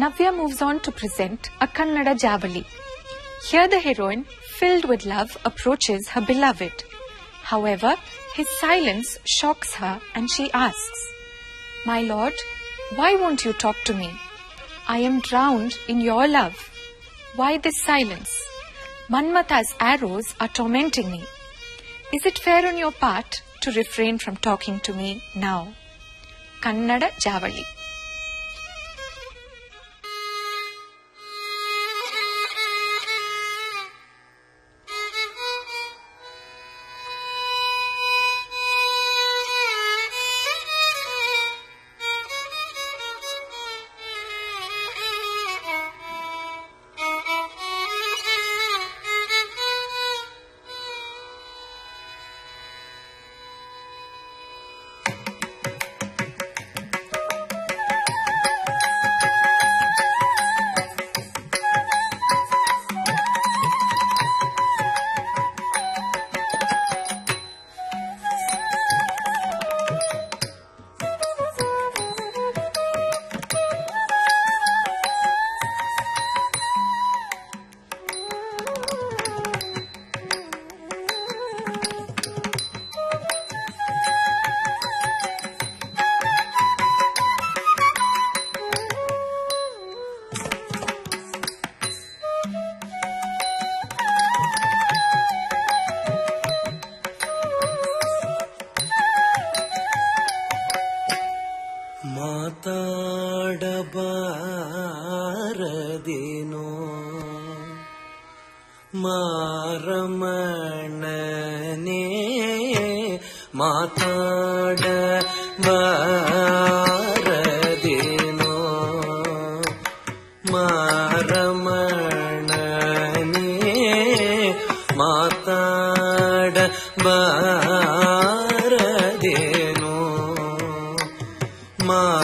Navya moves on to present a Kannada Javali. Here the heroine, filled with love, approaches her beloved. However, his silence shocks her and she asks, "My lord, why won't you talk to me? I am drowned in your love. Why this silence? Manmata's arrows are tormenting me. Is it fair on your part to refrain from talking to me now?" Kannada Javali. ಮಾತಾಡಬಾರದೇನೋ ಮಾರಮಣನೆ ಮಾತಾಡಬಾರದೇನೋ ಮಾರಮಣನೆ ಮಾತಾಡಬಾರದೇನೋ